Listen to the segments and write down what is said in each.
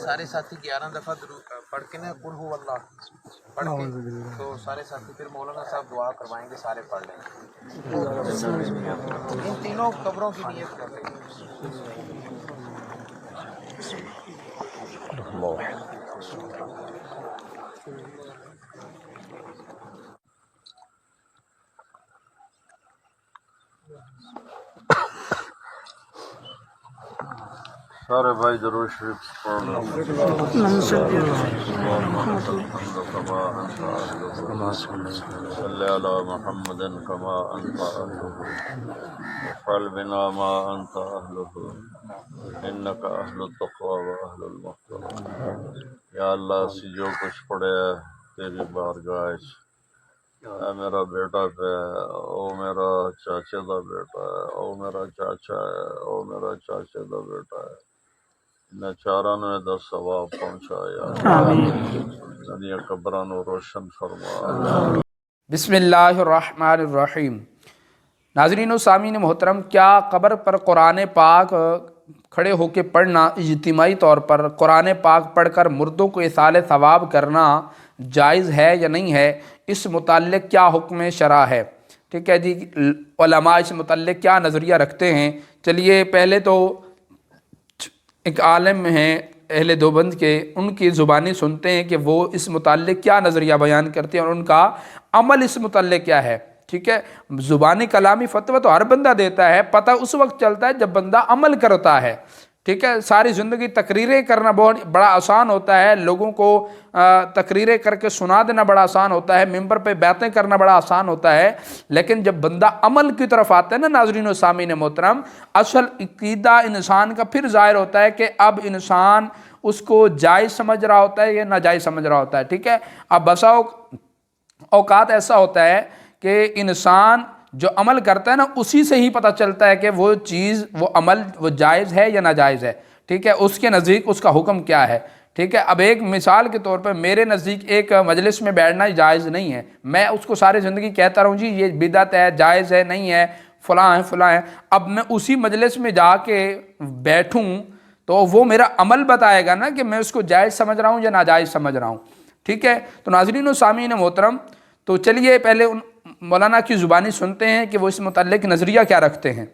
سارے ساتھی 11 دفعہ پڑھ کے نا قل هو اللہ پڑھ کے تو سارے ساتھی پھر مولانا صاحب دعا کروائیں گے، سارے پڑھ لیں گے۔ ان تینوں قبروں کی نیت کر لیں گے۔ سارے بھائی درود شریف پڑھ لو۔ صلی علی محمد کما انت اہلہ وفعل بنا ما انت اہلہ انک اہل التقوی و اہل المغفرہ۔ یا اللہ اسی جو کچھ پڑھے تیری بارگاہ وچ، اے میرا بیٹا پہ، او میرا چاچے دا بیٹا ہے، او میرا چاچا ہے، او میرا چاچے دا بیٹا ہے، انہیں چاراں نوں دا ثواب پہنچایا، انہاں قبراں نوں روشن فرما۔ بسم اللہ الرحمن الرحیم۔ ناظرین و سامعین محترم، کیا قبر پر قرآن پاک کھڑے ہو کے پڑھنا، اجتماعی طور پر قرآن پاک پڑھ کر مردوں کو ایصال ثواب کرنا جائز ہے یا نہیں ہے؟ اس متعلق کیا حکم شرع ہے؟ ٹھیک ہے جی، علماء اس متعلق کیا نظریہ رکھتے ہیں؟ چلیے پہلے تو ایک عالم ہیں اہل دیوبند کے، ان کی زبانی سنتے ہیں کہ وہ اس متعلق کیا نظریہ بیان کرتے ہیں اور ان کا عمل اس متعلق کیا ہے۔ ٹھیک ہے، زبانی کلامی فتویٰ تو ہر بندہ دیتا ہے، پتہ اس وقت چلتا ہے جب بندہ عمل کرتا ہے۔ ٹھیک ہے، ساری زندگی تقریریں کرنا بہت بڑا آسان ہوتا ہے، لوگوں کو تقریریں کر کے سنا دینا بڑا آسان ہوتا ہے، ممبر پہ باتیں کرنا بڑا آسان ہوتا ہے، لیکن جب بندہ عمل کی طرف آتا ہے نا ناظرین و سامعین محترم، اصل عقیدہ انسان کا پھر ظاہر ہوتا ہے کہ اب انسان اس کو جائز سمجھ رہا ہوتا ہے یا ناجائز سمجھ رہا ہوتا ہے۔ ٹھیک ہے، اب بسا اوقات ایسا ہوتا ہے کہ انسان جو عمل کرتا ہے نا، اسی سے ہی پتہ چلتا ہے کہ وہ چیز، وہ عمل، وہ جائز ہے یا ناجائز ہے۔ ٹھیک ہے، اس کے نزدیک اس کا حکم کیا ہے۔ ٹھیک ہے، اب ایک مثال کے طور پر میرے نزدیک ایک مجلس میں بیٹھنا جائز نہیں ہے، میں اس کو ساری زندگی کہتا رہوں جی یہ بدعت ہے، جائز ہے، نہیں ہے، فلاں ہے فلاں ہے، اب میں اسی مجلس میں جا کے بیٹھوں تو وہ میرا عمل بتائے گا نا کہ میں اس کو جائز سمجھ رہا ہوں یا ناجائز سمجھ رہا ہوں۔ ٹھیک ہے، تو ناظرین و سامعین محترم، تو چلیے پہلے ان مولانا کی زبانی سنتے ہیں کہ وہ اس متعلق نظریہ کیا رکھتے ہیں۔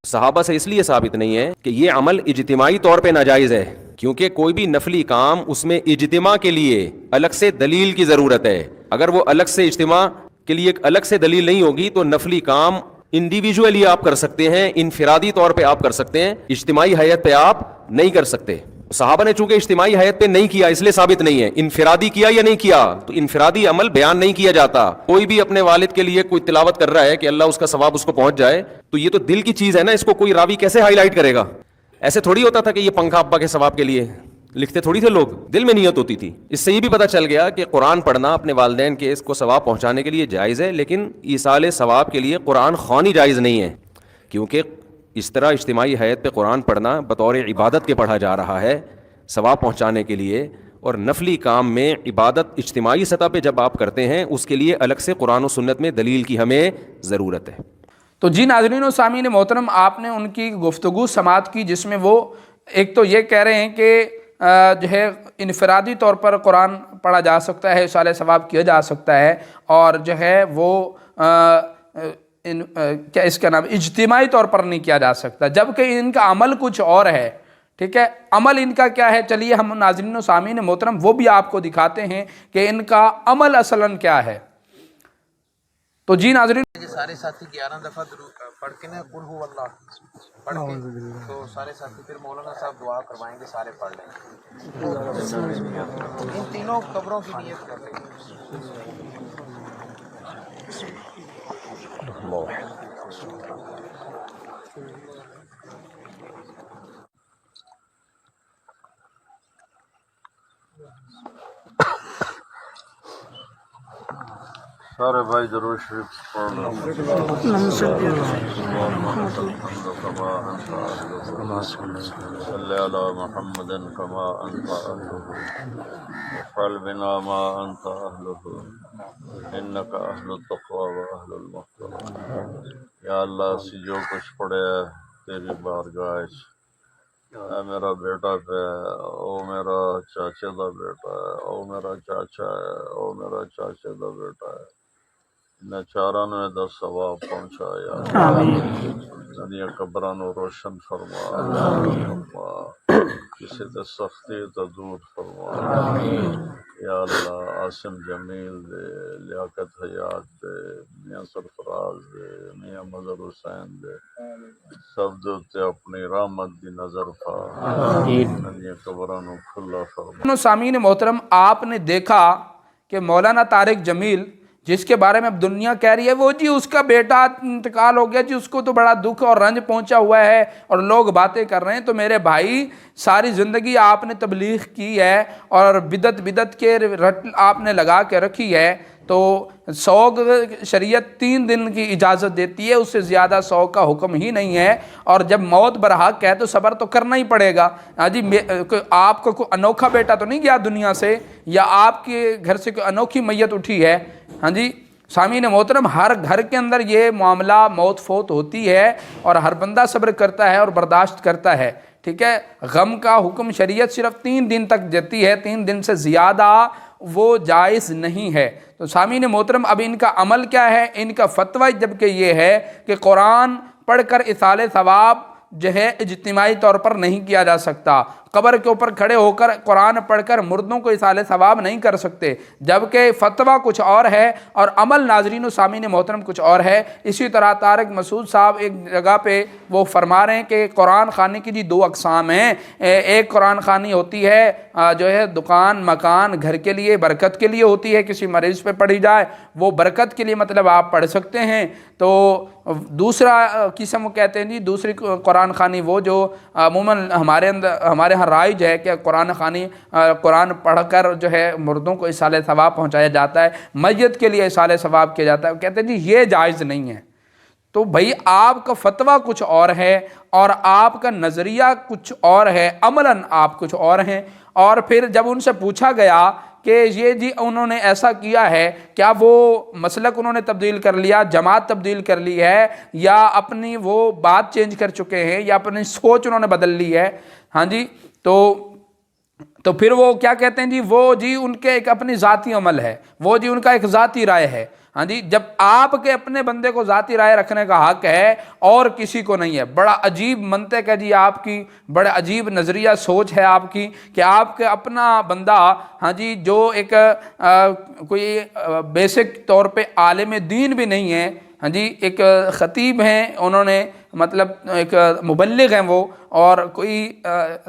صحابہ سے اس لیے ثابت نہیں ہے کہ یہ عمل اجتماعی طور پہ ناجائز ہے، کیونکہ کوئی بھی نفلی کام اس میں اجتماع کے لیے الگ سے دلیل کی ضرورت ہے۔ اگر وہ الگ سے اجتماع کے لیے الگ سے دلیل نہیں ہوگی تو نفلی کام انڈیویجولی آپ کر سکتے ہیں، انفرادی طور پہ آپ کر سکتے ہیں، اجتماعی حیت پہ آپ نہیں کر سکتے۔ صحابہ نے چونکہ اجتماعی حیت پہ نہیں کیا اس لیے ثابت نہیں ہے، انفرادی کیا یا نہیں کیا، تو انفرادی عمل بیان نہیں کیا جاتا۔ کوئی بھی اپنے والد کے لیے کوئی تلاوت کر رہا ہے کہ اللہ اس کا ثواب اس کو پہنچ جائے، تو یہ تو دل کی چیز ہے نا، اس کو کوئی راوی کیسے ہائی لائٹ کرے گا؟ ایسے تھوڑی ہوتا تھا کہ یہ پنکھا ابا کے ثواب کے لیے لکھتے تھوڑی تھے لوگ، دل میں نیت ہوتی تھی۔ اس سے یہ بھی پتہ چل گیا کہ قرآن پڑھنا اپنے والدین کے اس کو ثواب پہنچانے کے لیے جائز ہے، لیکن ایصال ثواب کے لیے قرآن خوانی جائز نہیں ہے، کیونکہ اس طرح اجتماعی حیت پہ قرآن پڑھنا بطور عبادت کے پڑھا جا رہا ہے ثواب پہنچانے کے لیے، اور نفلی کام میں عبادت اجتماعی سطح پہ جب آپ کرتے ہیں اس کے لیے الگ سے قرآن و سنت میں دلیل کی ہمیں ضرورت ہے۔ تو جی ناظرین و سامعین محترم، آپ نے ان کی گفتگو سماعت کی جس میں وہ ایک تو یہ کہہ رہے ہیں کہ جو ہے انفرادی طور پر قرآن پڑھا جا سکتا ہے، اصال ثواب کیا جا سکتا ہے، اور جو ہے وہ کیا اس کا نام اجتماعی طور پر نہیں کیا جا سکتا، جبکہ ان کا عمل کچھ اور ہے۔ ٹھیک ہے، عمل ان کا کیا ہے؟ چلیے ہم ناظرین و سامعین محترم وہ بھی آپ کو دکھاتے ہیں کہ ان کا عمل اصلاً کیا ہے۔ تو جی ناظرین، سارے ساتھی 11 دفعہ پڑھ کے نا قل هو اللہ پڑھ کے تو سارے ساتھی پھر مولانا صاحب دعا کروائیں گے، سارے پڑھ لیں گے۔ ان تینوں قبروں کی نیت کر لیں گے۔ سارے بھائی درود شریف پڑھ لو۔ صلی علی محمد کما انت اہلہ وفعل بنا ما انت اہلہ انک اہل التقوی و اہل المغفرہ۔ یا اللہ اسی جو کچھ پڑھے تیری بارگاہ وچ، اے میرا بیٹا پہ، او میرا چاچے دا بیٹا ہے، او میرا چاچا ہے، او میرا چاچے دا بیٹا ہے، انہیں چاراں نوں دا ثواب پہنچایا، دنیا قبراں نوں روشن فرما، فرما کسی تے سختی تو دور فرما یا اللہ۔ عاصم جمیل دے، لیاقت حیات دے، میاں سرفراز دے، میاں مظہر حسین دے، سب دے اتے اپنی رحمت دی نظر پا، انہاں قبراں نوں کھلا فرما۔ سامعین محترم، آپ نے دیکھا کہ مولانا طارق جمیل جس کے بارے میں اب دنیا کہہ رہی ہے وہ جی اس کا بیٹا انتقال ہو گیا جی، اس کو تو بڑا دکھ اور رنج پہنچا ہوا ہے اور لوگ باتیں کر رہے ہیں۔ تو میرے بھائی، ساری زندگی آپ نے تبلیغ کی ہے اور بدعت کے رٹ آپ نے لگا کے رکھی ہے، تو سوگ شریعت 3 دن کی اجازت دیتی ہے، اس سے زیادہ سوگ کا حکم ہی نہیں ہے، اور جب موت برحق ہے تو صبر تو کرنا ہی پڑے گا۔ ہاں جی، آپ کو کوئی انوکھا بیٹا تو نہیں گیا دنیا سے، یا آپ کے گھر سے کوئی انوکھی میت اٹھی ہے۔ ہاں جی سامعین محترم، ہر گھر کے اندر یہ معاملہ موت فوت ہوتی ہے اور ہر بندہ صبر کرتا ہے اور برداشت کرتا ہے، ٹھیک ہے۔ غم کا حکم شریعت صرف 3 دن تک دیتی ہے، 3 دن سے زیادہ وہ جائز نہیں ہے۔ تو سامعین محترم، اب ان کا عمل کیا ہے؟ ان کا فتویٰ جبکہ یہ ہے کہ قرآن پڑھ کر ایصال ثواب جو ہے اجتماعی طور پر نہیں کیا جا سکتا، قبر کے اوپر کھڑے ہو کر قرآن پڑھ کر مردوں کو ایصال ثواب نہیں کر سکتے، جبکہ فتویٰ کچھ اور ہے اور عمل ناظرین و سامعین محترم کچھ اور ہے۔ اسی طرح طارق مسعود صاحب ایک جگہ پہ وہ فرما رہے ہیں کہ قرآن خوانی کی جی 2 اقسام ہیں۔ ایک قرآن خوانی ہوتی ہے جو ہے دکان مکان گھر کے لیے برکت کے لیے ہوتی ہے، کسی مریض پہ پڑھی جائے وہ برکت کے لیے مطلب آپ پڑھ سکتے ہیں۔ تو دوسرا قسم کہتے ہیں جی دوسری قرآن خوانی وہ جو عموماً ہمارے ہاں رائج ہے کہ قرآن خوانی قرآن پڑھ کر جو ہے مردوں کو ایصال ثواب پہنچایا جاتا ہے، میت کے لیے ایصال ثواب کیا جاتا ہے، کہتے ہیں جی یہ جائز نہیں ہے۔ تو بھائی آپ کا فتویٰ کچھ اور ہے اور آپ کا نظریہ کچھ اور ہے، عملاً آپ کچھ اور ہیں۔ اور پھر جب ان سے پوچھا گیا کہ یہ جی انہوں نے ایسا کیا ہے، کیا وہ مسلک انہوں نے تبدیل کر لیا، جماعت تبدیل کر لی ہے، یا اپنی وہ بات چینج کر چکے ہیں، یا اپنی سوچ انہوں نے بدل لی ہے؟ ہاں جی، تو پھر وہ کیا کہتے ہیں جی وہ جی ان کے ایک اپنی ذاتی عمل ہے، وہ جی ان کا ایک ذاتی رائے ہے۔ ہاں جی، جب آپ کے اپنے بندے کو ذاتی رائے رکھنے کا حق ہے اور کسی کو نہیں ہے، بڑا عجیب منطق ہے جی آپ کی، بڑا عجیب نظریہ سوچ ہے آپ کی کہ آپ کے اپنا بندہ ہاں جی جو ایک کوئی بیسک طور پہ عالم دین بھی نہیں ہے، ہاں جی ایک خطیب ہیں انہوں نے مطلب ایک مبلغ ہیں وہ، اور کوئی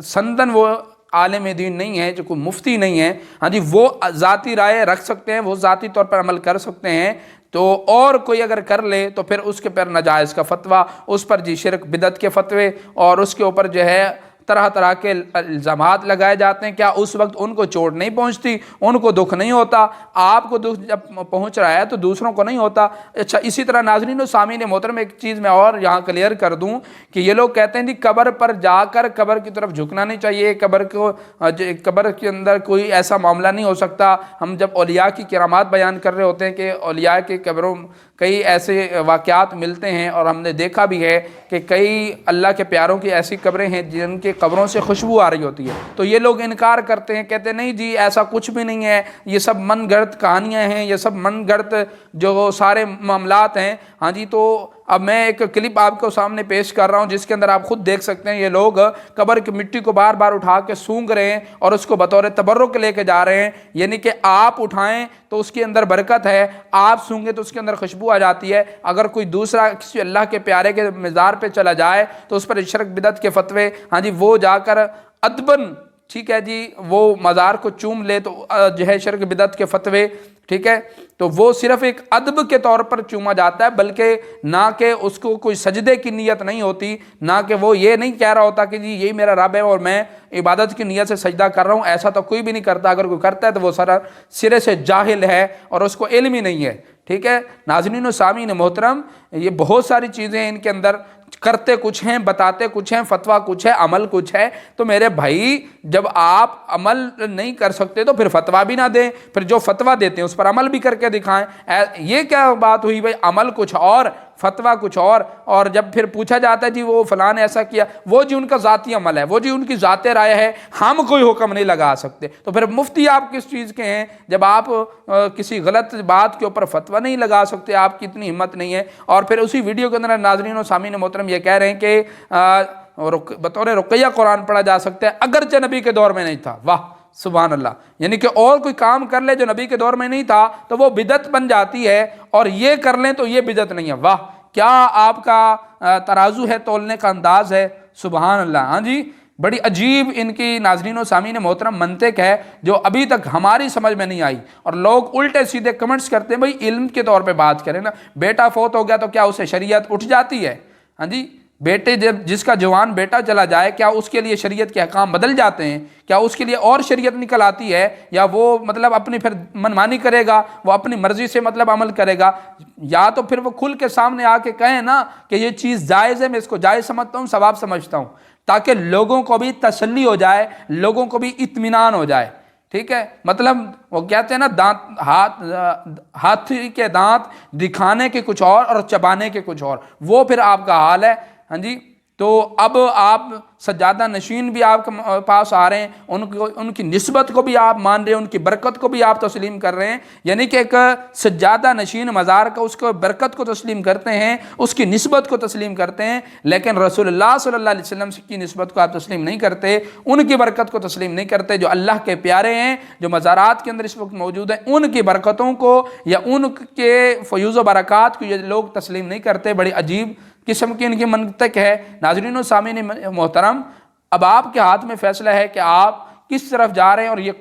سندن وہ عالم دین نہیں ہے، جو کوئی مفتی نہیں ہے، ہاں جی وہ ذاتی رائے رکھ سکتے ہیں، وہ ذاتی طور پر عمل کر سکتے ہیں۔ تو اور کوئی اگر کر لے تو پھر اس کے پر ناجائز کا فتویٰ، اس پر جی شرک بدعت کے فتوے، اور اس کے اوپر جو ہے طرح طرح کے الزامات لگائے جاتے ہیں۔ کیا اس وقت ان کو چوٹ نہیں پہنچتی، ان کو دکھ نہیں ہوتا؟ آپ کو دکھ جب پہنچ رہا ہے تو دوسروں کو نہیں ہوتا؟ اچھا، اسی طرح ناظرین و سامعین محترم ایک چیز میں اور یہاں کلیئر کر دوں کہ یہ لوگ کہتے ہیں جی قبر پر جا کر قبر کی طرف جھکنا نہیں چاہیے، قبر کے اندر کوئی ایسا معاملہ نہیں ہو سکتا۔ ہم جب اولیاء کی کرامات بیان کر رہے ہوتے ہیں کہ اولیاء کی قبروں کئی ایسے واقعات ملتے ہیں، اور ہم نے دیکھا بھی ہے کہ کئی اللہ کے پیاروں کی ایسی قبریں ہیں جن کے قبروں سے خوشبو آ رہی ہوتی ہے، تو یہ لوگ انکار کرتے ہیں، کہتے ہیں نہیں جی ایسا کچھ بھی نہیں ہے، یہ سب من گھڑت کہانیاں ہیں، یہ سب من گھڑت جو سارے معاملات ہیں۔ ہاں جی، تو اب میں ایک کلپ آپ کو سامنے پیش کر رہا ہوں جس کے اندر آپ خود دیکھ سکتے ہیں، یہ لوگ قبر کی مٹی کو بار بار اٹھا کے سونگ رہے ہیں اور اس کو بطور تبرک لے کے جا رہے ہیں، یعنی کہ آپ اٹھائیں تو اس کے اندر برکت ہے، آپ سونگیں تو اس کے اندر خوشبو آ جاتی ہے۔ اگر کوئی دوسرا کسی اللہ کے پیارے کے مزار پہ چلا جائے تو اس پر شرک بدعت کے فتوے، ہاں جی وہ جا کر ادبن ٹھیک ہے جی وہ مزار کو چوم لے تو جو ہے شرک بدعت کے فتوے، ٹھیک ہے، تو وہ صرف ایک ادب کے طور پر چوما جاتا ہے، بلکہ نہ کہ اس کو کوئی سجدے کی نیت نہیں ہوتی، نہ کہ وہ یہ نہیں کہہ رہا ہوتا کہ جی یہی میرا رب ہے اور میں عبادت کی نیت سے سجدہ کر رہا ہوں۔ ایسا تو کوئی بھی نہیں کرتا، اگر کوئی کرتا ہے تو وہ سرے سے جاہل ہے اور اس کو علم ہی نہیں ہے، ٹھیک ہے۔ ناظرین و سامعین محترم، یہ بہت ساری چیزیں ان کے اندر کرتے کچھ ہیں، بتاتے کچھ ہیں، فتویٰ کچھ ہے، عمل کچھ ہے۔ تو میرے بھائی جب آپ عمل نہیں کر سکتے تو پھر فتویٰ بھی نہ دیں، پھر جو فتویٰ دیتے ہیں اس پر عمل بھی کر کے دکھائیں۔ یہ کیا بات ہوئی بھائی، عمل کچھ اور فتویٰ کچھ اور جب پھر پوچھا جاتا ہے جی وہ فلاں نے ایسا کیا، وہ جی ان کا ذاتی عمل ہے، وہ جی ان کی ذات رائے ہے، ہم کوئی حکم نہیں لگا سکتے۔ تو پھر مفتی آپ کس چیز کے ہیں جب آپ کسی غلط بات کے اوپر فتویٰ نہیں لگا سکتے، آپ کی اتنی ہمت نہیں ہے۔ اور پھر اسی ویڈیو کے اندر ناظرین و سامعین محترم یہ کہہ رہے ہیں کہ بطور رقیہ قرآن پڑھا جا سکتا ہے اگرچہ نبی کے دور میں نہیں تھا۔ واہ سبحان اللہ، یعنی کہ اور کوئی کام کر لے جو نبی کے دور میں نہیں تھا تو وہ بدعت بن جاتی ہے، اور یہ کر لیں تو یہ بدعت نہیں ہے۔ واہ کیا آپ کا ترازو ہے، تولنے کا انداز ہے، سبحان اللہ۔ ہاں جی، بڑی عجیب ان کی ناظرین و سامعین محترم منطق ہے جو ابھی تک ہماری سمجھ میں نہیں آئی، اور لوگ الٹے سیدھے کمنٹس کرتے ہیں بھئی علم کے طور پہ بات کریں نا، بیٹا فوت ہو گیا تو کیا اسے شریعت اٹھ جاتی ہے؟ ہاں جی، بیٹے جس کا جوان بیٹا چلا جائے کیا اس کے لیے شریعت کے احکام بدل جاتے ہیں؟ کیا اس کے لیے اور شریعت نکل آتی ہے؟ یا وہ مطلب اپنی پھر منمانی کرے گا، وہ اپنی مرضی سے مطلب عمل کرے گا؟ یا تو پھر وہ کھل کے سامنے آ کے کہیں نا کہ یہ چیز جائز ہے، میں اس کو جائز سمجھتا ہوں، ثواب سمجھتا ہوں، تاکہ لوگوں کو بھی تسلی ہو جائے، لوگوں کو بھی اطمینان ہو جائے۔ ٹھیک ہے، مطلب وہ کہتے ہیں نا ہاتھی کے دانت دکھانے کے کچھ اور چبانے کے کچھ اور، وہ پھر آپ کا حال ہے۔ ہاں جی، تو اب آپ سجادہ نشین بھی آپ کے پاس آ رہے ہیں، ان کی نسبت کو بھی آپ مان رہے ہیں، ان کی برکت کو بھی آپ تسلیم کر رہے ہیں، یعنی کہ ایک سجادہ نشین مزار کا اس کو برکت کو تسلیم کرتے ہیں، اس کی نسبت کو تسلیم کرتے ہیں، لیکن رسول اللہ صلی اللہ علیہ وسلم کی نسبت کو آپ تسلیم نہیں کرتے، ان کی برکت کو تسلیم نہیں کرتے، جو اللہ کے پیارے ہیں، جو مزارات کے اندر اس وقت موجود ہیں، ان کی برکتوں کو یا ان کے فیوز و برکات کو یہ لوگ تسلیم نہیں کرتے۔ بڑی عجیب قسم کی ان کی منطق ہے۔ ناظرین و سامعین محترم، اب آپ کے ہاتھ میں فیصلہ ہے کہ آپ کس طرف جا رہے ہیں، اور یہ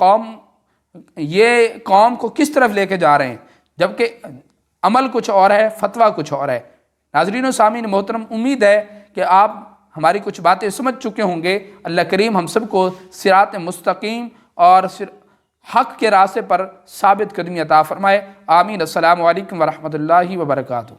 قوم کو کس طرف لے کے جا رہے ہیں، جبکہ عمل کچھ اور ہے، فتویٰ کچھ اور ہے۔ ناظرین و سامعین محترم، امید ہے کہ آپ ہماری کچھ باتیں سمجھ چکے ہوں گے۔ اللہ کریم ہم سب کو صراط مستقیم اور حق کے راستے پر ثابت قدمی عطا فرمائے، آمین۔ السلام علیکم ورحمۃ اللہ وبرکاتہ۔